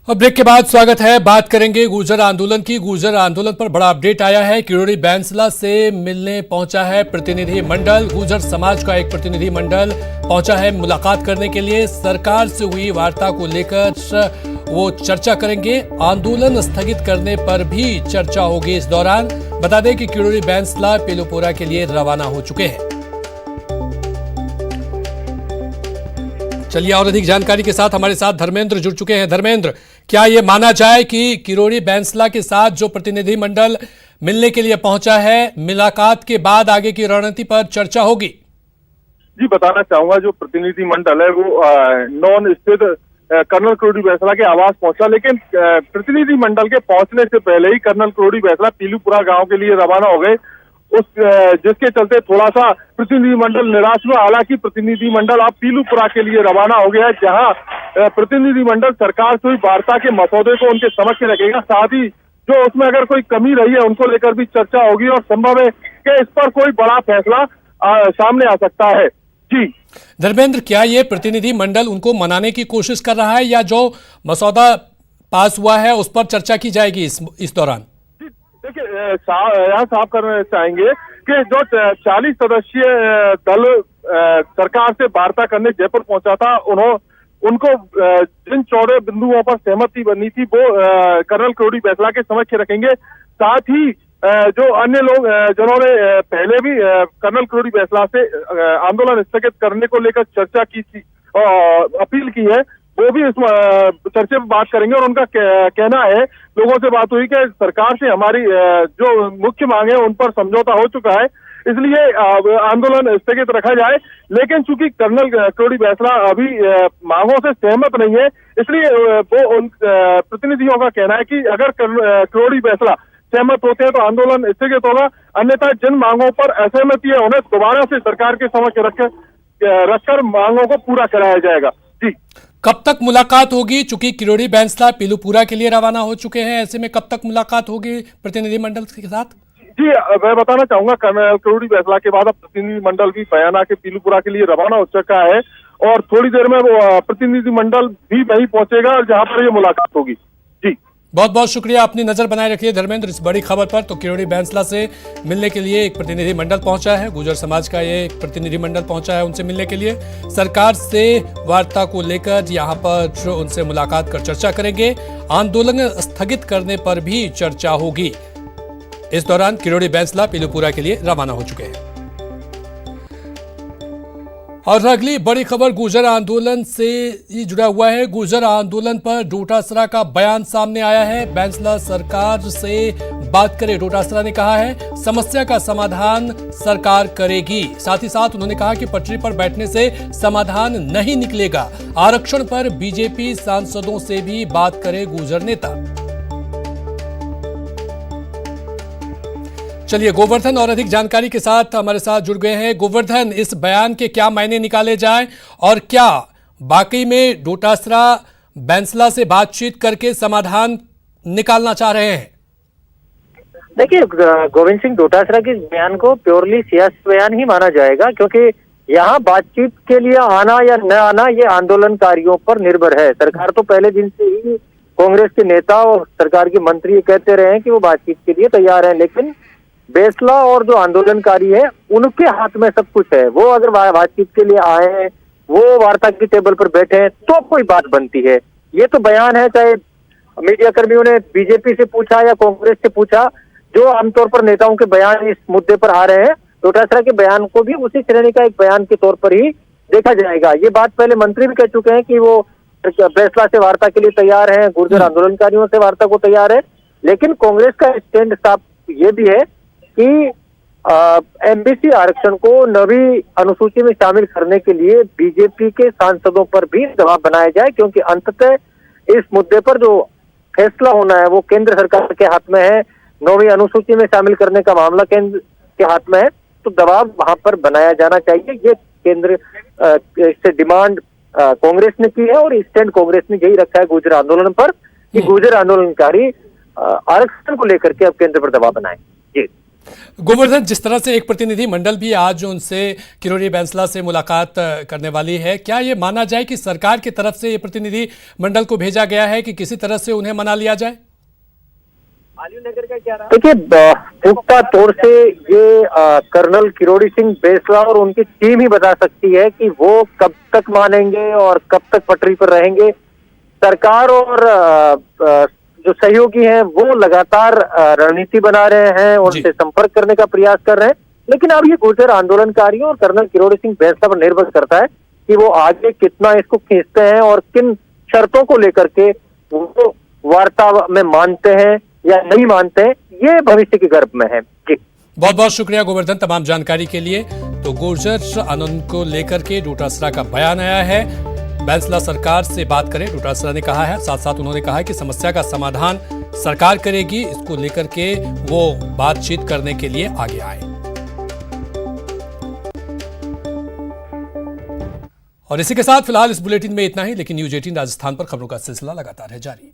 और ब्रेक के बाद स्वागत है। बात करेंगे गुर्जर आंदोलन की। गुर्जर आंदोलन पर बड़ा अपडेट आया है। किरोड़ी बैंसला से मिलने पहुंचा है प्रतिनिधि मंडल। गुर्जर समाज का एक प्रतिनिधि मंडल पहुंचा है मुलाकात करने के लिए। सरकार से हुई वार्ता को लेकर वो चर्चा करेंगे। आंदोलन स्थगित करने पर भी चर्चा होगी इस दौरान। बता दें कि किरोड़ी बैंसला पीलूपुरा के लिए रवाना हो चुके हैं। चलिए और अधिक जानकारी के साथ हमारे साथ धर्मेंद्र जुड़ चुके हैं। धर्मेंद्र, क्या ये माना जाए कि किरोड़ी बैंसला के साथ जो प्रतिनिधि मंडल मिलने के लिए पहुंचा है, मुलाकात के बाद आगे की रणनीति पर चर्चा होगी? जी, बताना चाहूंगा जो प्रतिनिधि मंडल है वो नॉन स्थित कर्नल किरोड़ी बैंसला के आवास पहुंचा, लेकिन प्रतिनिधि मंडल के पहुंचने से पहले ही कर्नल किरोड़ी बैंसला पीलूपुरा गांव के लिए रवाना हो गए। जिसके चलते थोड़ा सा प्रतिनिधि मंडल निराश हुआ। हालांकि प्रतिनिधि मंडल अब पीलूपुरा के लिए रवाना हो गया है, जहां प्रतिनिधि मंडल सरकार से हुई वार्ता के मसौदे को उनके समक्ष रखेगा। साथ ही जो उसमें अगर कोई कमी रही है उनको लेकर भी चर्चा होगी और संभव है कि इस पर कोई बड़ा फैसला सामने आ सकता है। जी धर्मेंद्र, क्या ये प्रतिनिधि मंडल उनको मनाने की कोशिश कर रहा है या जो मसौदा पास हुआ है उस पर चर्चा की जाएगी इस दौरान? देखिए, यहाँ साफ करना चाहेंगे कि जो 40 सदस्यीय दल सरकार से वार्ता करने जयपुर पहुंचा था, उनको जिन 14 बिंदुओं पर सहमति बनी थी वो कर्नल किरोड़ी बैंसला के समक्ष रखेंगे। साथ ही जो अन्य लोग जिन्होंने पहले भी कर्नल किरोड़ी बैंसला से आंदोलन स्थगित करने को लेकर चर्चा की थी और अपील की है, वो भी इस चर्चे में बात करेंगे। और उनका कहना है, लोगों से बात हुई कि सरकार से हमारी जो मुख्य मांग है उन पर समझौता हो चुका है, इसलिए आंदोलन स्थगित रखा जाए। लेकिन चूंकि कर्नल किरोड़ी बैंसला अभी मांगों से सहमत नहीं है, इसलिए वो उन प्रतिनिधियों का कहना है कि अगर किरोड़ी बैंसला सहमत होते हैं तो आंदोलन स्थगित होगा, अन्यथा जिन मांगों पर असहमति है उन्हें दोबारा से सरकार के समक्ष रखकर मांगों को पूरा कराया जाएगा। जी, कब तक मुलाकात होगी? चूंकि किरोड़ी बैंसला पीलूपुरा के लिए रवाना हो चुके हैं, ऐसे में कब तक मुलाकात होगी प्रतिनिधि मंडल के साथ? जी, मैं बताना चाहूंगा कर्नल किरोड़ी बैंसला के बाद अब प्रतिनिधि मंडल भी बयाना के पीलूपुरा के लिए रवाना हो चुका है और थोड़ी देर में वो प्रतिनिधि मंडल भी वहीं पहुंचेगा जहां पर ये मुलाकात होगी। जी, बहुत बहुत शुक्रिया। अपनी नजर बनाए रखिए धर्मेंद्र इस बड़ी खबर पर। तो किरोड़ी बैंसला से मिलने के लिए एक प्रतिनिधि मंडल पहुंचा है, गुर्जर समाज का ये एक प्रतिनिधि मंडल पहुंचा है उनसे मिलने के लिए। सरकार से वार्ता को लेकर यहां पर उनसे मुलाकात कर चर्चा करेंगे। आंदोलन स्थगित करने पर भी चर्चा होगी। इस दौरान किरोड़ी बैंसला पीलूपुरा के लिए रवाना हो चुके हैं। और अगली बड़ी खबर गुर्जर आंदोलन से ही जुड़ा हुआ है। गुर्जर आंदोलन पर डोटासरा का बयान सामने आया है। बैंसला सरकार से बात करे, डोटासरा ने कहा है समस्या का समाधान सरकार करेगी। साथ ही साथ उन्होंने कहा कि पटरी पर बैठने से समाधान नहीं निकलेगा। आरक्षण पर बीजेपी सांसदों से भी बात करे गुर्जर नेता। चलिए गोवर्धन और अधिक जानकारी के साथ हमारे साथ जुड़ गए हैं। गोवर्धन, इस बयान के क्या मायने निकाले जाएं और क्या वाकई में डोटासरा बैंसला से बातचीत करके समाधान निकालना चाह रहे हैं? देखिए, गोविंद सिंह डोटासरा के बयान को प्योरली सियासी बयान ही माना जाएगा, क्योंकि यहाँ बातचीत के लिए आना या न आना ये आंदोलनकारियों पर निर्भर है। सरकार तो पहले दिन से ही कांग्रेस के नेता और सरकार के मंत्री कहते रहे हैं कि वो बातचीत के लिए तैयार है, लेकिन बैंसला और जो आंदोलनकारी है उनके हाथ में सब कुछ है। वो अगर बातचीत के लिए आए, वो वार्ता की टेबल पर बैठे तो कोई बात बनती है। ये तो बयान है, चाहे मीडिया कर्मियों ने बीजेपी से पूछा या कांग्रेस से पूछा, जो आमतौर पर नेताओं के बयान इस मुद्दे पर आ रहे हैं, डोटासरा के बयान को भी उसी श्रेणी का एक बयान के तौर पर ही देखा जाएगा। ये बात पहले मंत्री भी कह चुके हैं कि वो बैंसला से वार्ता के लिए तैयार है, गुर्जर आंदोलनकारियों से वार्ता को तैयार है। लेकिन कांग्रेस का स्टैंड साफ ये भी है कि एमबीसी आरक्षण को नवी अनुसूची में शामिल करने के लिए बीजेपी के सांसदों पर भी दबाव बनाया जाए, क्योंकि अंततः इस मुद्दे पर जो फैसला होना है वो केंद्र सरकार के हाथ में है। नौवीं अनुसूची में शामिल करने का मामला केंद्र के हाथ में है, तो दबाव वहां पर बनाया जाना चाहिए। ये केंद्र से डिमांड कांग्रेस ने की है और स्टैंड कांग्रेस ने यही रखा है गुर्जर आंदोलन पर कि गुर्जर आंदोलनकारी आरक्षण को लेकर के अब केंद्र पर दबाव बनाए। जी गोवर्धन, जिस तरह से एक प्रतिनिधि मंडल भी आज उनसे किरोड़ी बैंसला से मुलाकात करने वाली है, क्या ये माना जाए कि सरकार की तरफ से ये प्रतिनिधि मंडल को भेजा गया है कि किसी तरह से उन्हें मना लिया जाए? देखिए, पुख्ता तौर से ये कर्नल किरोड़ी सिंह बैंसला और उनकी टीम ही बता सकती है कि वो कब तक मानेंगे और कब तक पटरी पर रहेंगे। सरकार और जो सहयोगी हैं वो लगातार रणनीति बना रहे हैं, उनसे संपर्क करने का प्रयास कर रहे हैं, लेकिन अब ये गुर्जर आंदोलनकारियों और कर्नल किरोड़ी सिंह बैंसला पर निर्भर करता है कि वो आगे कितना इसको खींचते हैं और किन शर्तों को लेकर के वो वार्ता में मानते हैं या नहीं मानते हैं, ये भविष्य के गर्भ में है। जी, बहुत बहुत शुक्रिया गोवर्धन तमाम जानकारी के लिए। तो गुर्जर आंदोलन को लेकर के डोटासरा का बयान आया है, बैंसला सरकार से बात करें, डोटासरा ने कहा है। साथ साथ उन्होंने कहा है कि समस्या का समाधान सरकार करेगी, इसको लेकर के वो बातचीत करने के लिए आगे आए। और इसी के साथ फिलहाल इस बुलेटिन में इतना ही, लेकिन न्यूज 18 राजस्थान पर खबरों का सिलसिला लगातार है जारी।